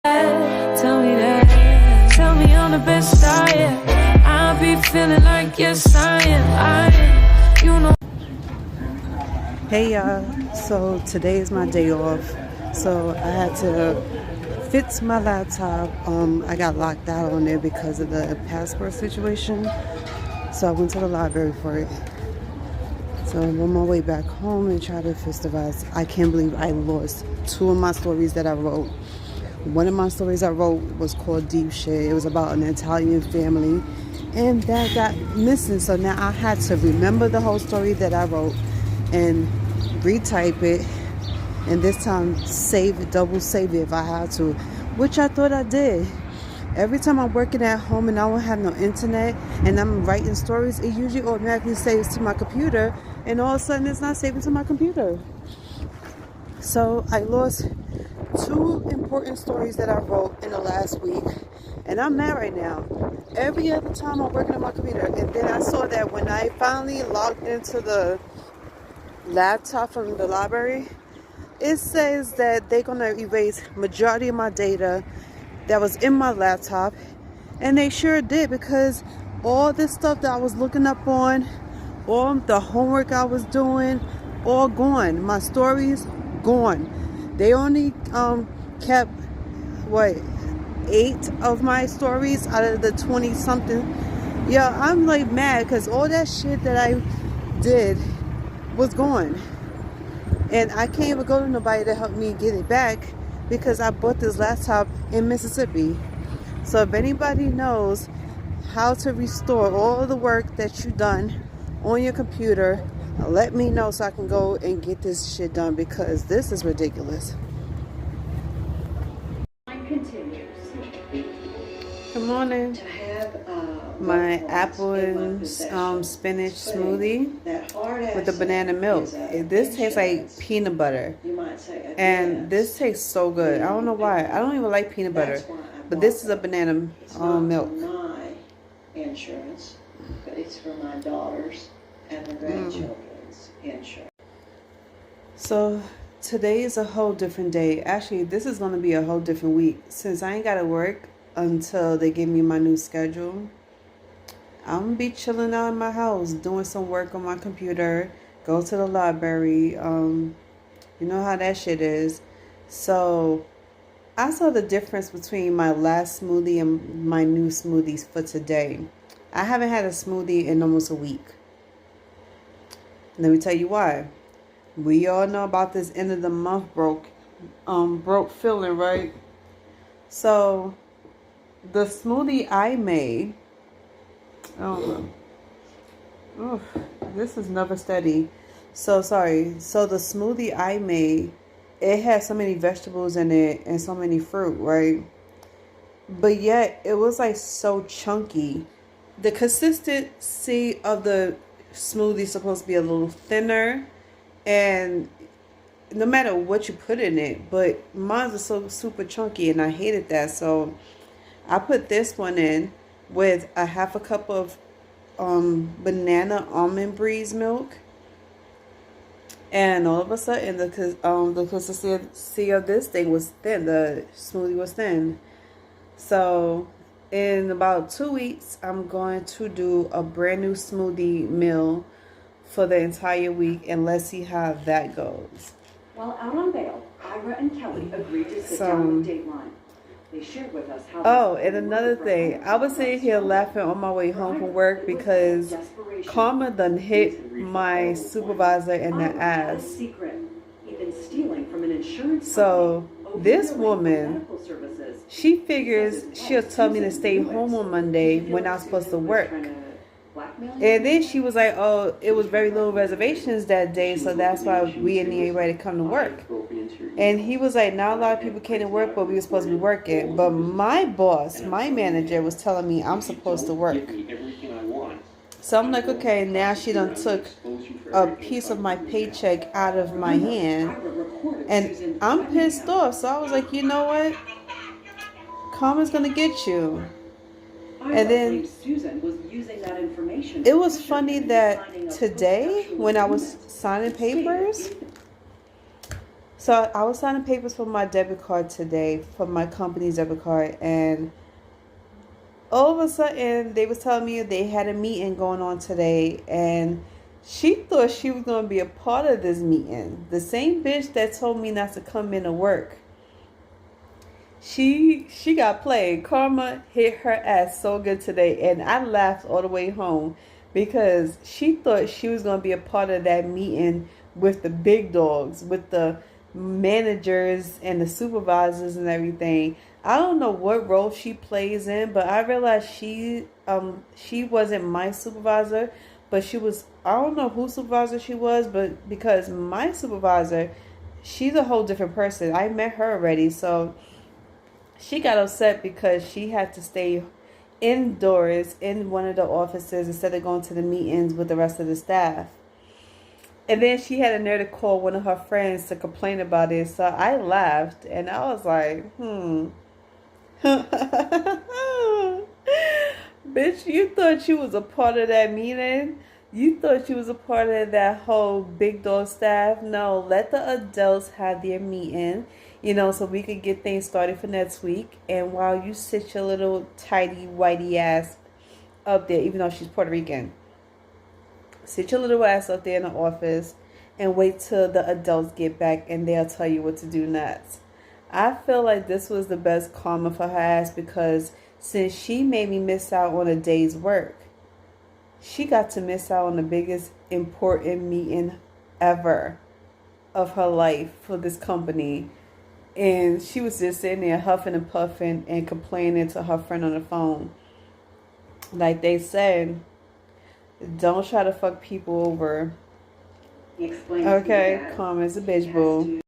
Tell me that. Tell me I'm the best I am. I'll be feeling like yes I am. You know. Hey y'all, so today is my day off, so I had to fix my laptop. I got locked out on there because of the passport situation, so I went to the library for it. So I'm on my way back home and try to fix the device. I can't believe I lost two of my stories that I wrote. One of my stories I wrote was called Deep Shit. It was about an Italian family, and that got missing. So now I had to remember the whole story that I wrote and retype it, and this time save it, double save it if I had to, which I thought I did. Every time I'm working at home and I don't have no internet and I'm writing stories, it usually automatically saves to my computer, and all of a sudden it's not saving to my computer. So I lost two important stories that I wrote in the last week, and I'm mad right now. Every other time I'm working on my computer, and then I saw that when I finally logged into the laptop from the library, it says that they're gonna erase majority of my data that was in my laptop, and they sure did, because all this stuff that I was looking up on, all the homework I was doing, all gone. My stories gone. They only kept 8 of my stories out of the 20 something. Yeah, I'm like mad because all that shit that I did was gone, and I can't even go to nobody to help me get it back because I bought this laptop in Mississippi. So if anybody knows how to restore all of the work that you done on your computer, let me know so I can go and get this shit done, because this is ridiculous. Good morning. My apple and spinach smoothie with the banana milk. This tastes like peanut butter, and this tastes so good. I don't know why. I don't even like peanut butter, but this is a banana milk. My insurance, but it's for my daughters and the grandchildren's insurance. So today is a whole different day. Actually, this is going to be a whole different week, since I ain't got to work until they give me my new schedule. I'm going to be chilling out in my house, doing some work on my computer, go to the library. You know how that shit is. So I saw the difference between my last smoothie and my new smoothies for today. I haven't had a smoothie in almost a week. Let me tell you why. We all know about this end of the month broke feeling, right? So the smoothie I made, I don't know. Oof, this is never steady. So sorry. So the smoothie I made, it had so many vegetables in it and so many fruit, right? But yet it was like so chunky. The consistency of the smoothie is supposed to be a little thinner, and no matter what you put in it, but mine was so super chunky, and I hated that. So I put this one in with a half a cup of banana almond breeze milk, and all of a sudden the consistency of this thing was thin. The smoothie was thin. So in about 2 weeks, I'm going to do a brand new smoothie meal for the entire week, and let's see how that goes. While out on bail, Ira and Kelly agreed to sit down with Dateline. They shared with us how. And another thing, I was sitting here laughing on my way home from work because Karma done hit my supervisor in the ass. So this woman, she figures she'll tell me to stay home on Monday when I'm supposed to work. And then she was like, oh, it was very little reservations that day, so that's why we didn't need anybody to come to work. And he was like, not a lot of people came to work, but we were supposed to be working. But my boss, my manager, was telling me I'm supposed to work. So I'm like, okay, now she done took a piece of my paycheck out of my hand, and I'm pissed off. So I was like, you know what? Karma's gonna get you. And then it was funny that today when I was signing papers, So I was signing papers for my debit card today, for my company's debit card, and all of a sudden they was telling me they had a meeting going on today, and she thought she was going to be a part of this meeting. The same bitch that told me not to come into work. She got played. Karma hit her ass so good today, and I laughed all the way home because she thought she was going to be a part of that meeting with the big dogs, with the managers and the supervisors and everything. I don't know what role she plays in, but I realized she wasn't my supervisor, but she was, I don't know whose supervisor she was, but because my supervisor, she's a whole different person. I met her already, so she got upset because she had to stay indoors in one of the offices instead of going to the meetings with the rest of the staff. And then she had a nerve to call one of her friends to complain about it. So I laughed and I was like, Bitch, you thought you was a part of that meeting? You thought you was a part of that whole big dog staff? No, let the adults have their meeting, so we could get things started for next week. And while you sit your little tidy whitey ass up there, even though she's Puerto Rican, sit your little ass up there in the office and wait till the adults get back and they'll tell you what to do next. I feel like this was the best karma for her ass because since she made me miss out on a day's work, she got to miss out on the biggest important meeting ever of her life for this company. And she was just sitting there huffing and puffing and complaining to her friend on the phone. Like they said, don't try to fuck people over. He explained Okay, karma's a bitch, boo.